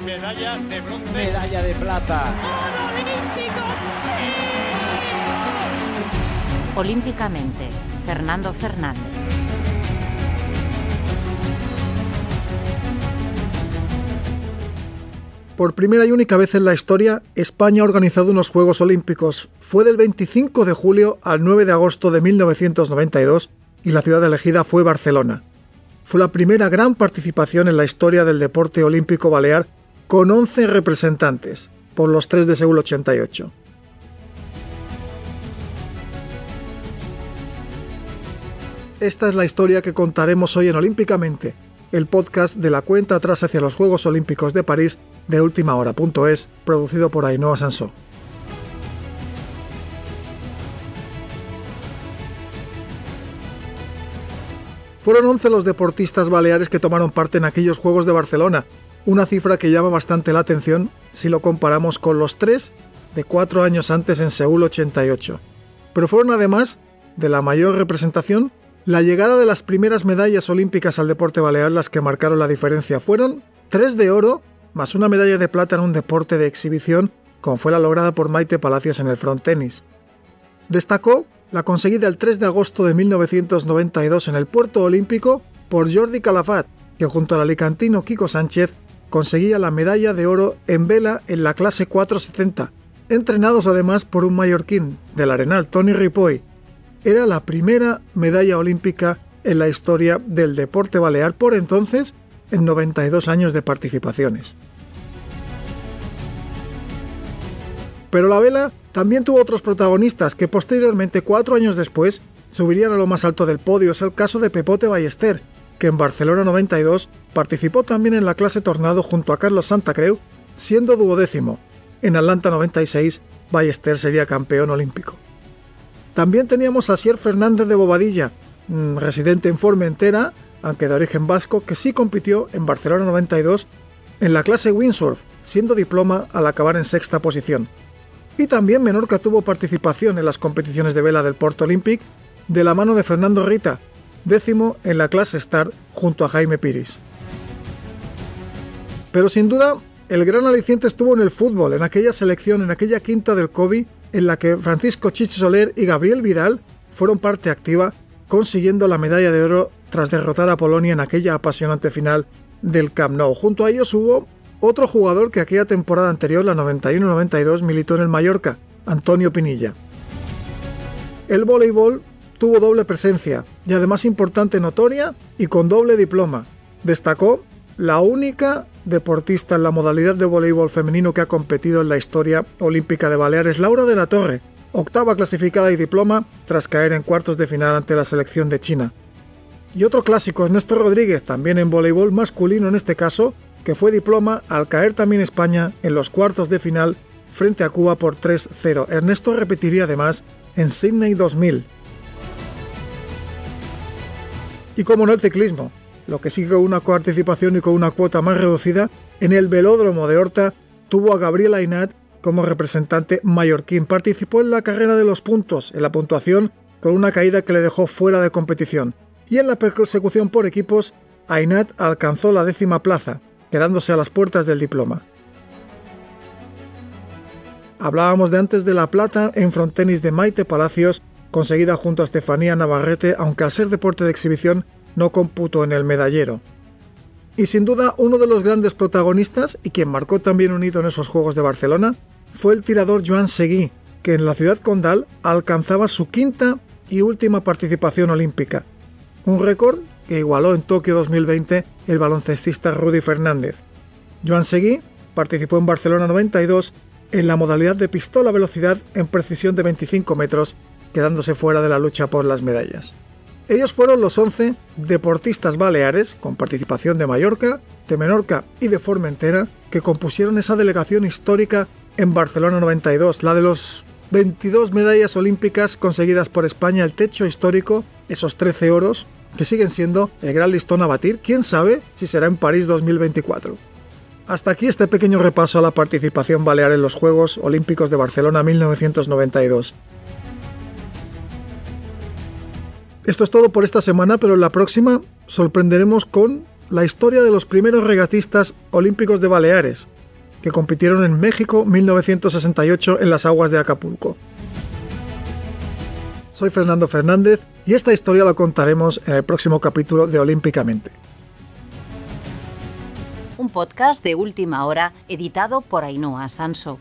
medalla de bronce. Medalla de plata. ¡Oro olímpico! ¡Sí! Olímpicamente, Fernando Fernández. Por primera y única vez en la historia, España ha organizado unos Juegos Olímpicos. Fue del 25 de julio al 9 de agosto de 1992 y la ciudad elegida fue Barcelona. Fue la primera gran participación en la historia del deporte olímpico balear, con 11 representantes, por los 3 de Seúl 88. Esta es la historia que contaremos hoy en Olímpicamente, el podcast de la cuenta atrás hacia los Juegos Olímpicos de París de ultimahora.es, producido por Ainhoa Sansó. Fueron 11 los deportistas baleares que tomaron parte en aquellos Juegos de Barcelona, una cifra que llama bastante la atención si lo comparamos con los 3 de 4 años antes en Seúl 88. Pero fueron además de la mayor representación, la llegada de las primeras medallas olímpicas al deporte balear las que marcaron la diferencia. Fueron 3 de oro más una medalla de plata en un deporte de exhibición, como fue la lograda por Maite Palacios en el frontenis. Destacó la conseguida el 3 de agosto de 1992 en el Puerto Olímpico por Jordi Calafat, que junto al alicantino Quico Sánchez conseguía la medalla de oro en vela en la clase 470, entrenados además por un mallorquín del Arenal, Toni Ripoll. Era la primera medalla olímpica en la historia del deporte balear por entonces, en 92 años de participaciones. Pero la vela también tuvo otros protagonistas que posteriormente, 4 años después, subirían a lo más alto del podio. Es el caso de Pepote Ballester, que en Barcelona 92 participó también en la clase Tornado junto a Carlos Santacreu, siendo 12º. En Atlanta 96, Ballester sería campeón olímpico. También teníamos a Asier Fernández de Bobadilla, residente en Formentera, aunque de origen vasco, que sí compitió en Barcelona 92 en la clase windsurf, siendo diploma al acabar en 6ª posición. Y también Menorca tuvo participación en las competiciones de vela del Porto Olímpic de la mano de Fernando Rita, 10º en la clase Start junto a Jaime Piris. Pero sin duda, el gran aliciente estuvo en el fútbol, en aquella selección, en aquella quinta del COVID, en la que Francisco Chichi Soler y Gabriel Vidal fueron parte activa, consiguiendo la medalla de oro tras derrotar a Polonia en aquella apasionante final del Camp Nou. Junto a ellos hubo otro jugador que aquella temporada anterior, la 91-92, militó en el Mallorca, Antonio Pinilla. El voleibol tuvo doble presencia, y además importante, notoria y con doble diploma. Destacó la única deportista en la modalidad de voleibol femenino que ha competido en la historia olímpica de Baleares, Laura de la Torre, 8ª clasificada y diploma tras caer en cuartos de final ante la selección de China. Y otro clásico, Ernesto Rodríguez, también en voleibol masculino en este caso, que fue diploma al caer también España en los cuartos de final frente a Cuba por 3-0. Ernesto repetiría además en Sydney 2000. Y como no, el ciclismo, lo que sigue con una participación y con una cuota más reducida, en el velódromo de Horta tuvo a Gabriel Aynat como representante mallorquín. Participó en la carrera de los puntos, en la puntuación, con una caída que le dejó fuera de competición. Y en la persecución por equipos, Aynat alcanzó la 10ª plaza, quedándose a las puertas del diploma. Hablábamos de antes de la plata en frontenis de Maite Palacios, conseguida junto a Estefanía Navarrete, aunque al ser deporte de exhibición no computó en el medallero. Y sin duda uno de los grandes protagonistas, y quien marcó también un hito en esos Juegos de Barcelona, fue el tirador Joan Seguí, que en la ciudad condal alcanzaba su 5ª y última participación olímpica. Un récord que igualó en Tokio 2020 el baloncestista Rudy Fernández. Joan Seguí participó en Barcelona 92 en la modalidad de pistola a velocidad en precisión de 25 metros, quedándose fuera de la lucha por las medallas. Ellos fueron los 11 deportistas baleares, con participación de Mallorca, de Menorca y de Formentera, que compusieron esa delegación histórica en Barcelona 92, la de los 22 medallas olímpicas conseguidas por España, el techo histórico, esos 13 oros, que siguen siendo el gran listón a batir. ¿Quién sabe si será en París 2024? Hasta aquí este pequeño repaso a la participación balear en los Juegos Olímpicos de Barcelona 1992. Esto es todo por esta semana, pero en la próxima sorprenderemos con la historia de los primeros regatistas olímpicos de Baleares, que compitieron en México 1968 en las aguas de Acapulco. Soy Fernando Fernández y esta historia la contaremos en el próximo capítulo de Olímpicamente. Un podcast de última hora editado por Ainhoa Sanso.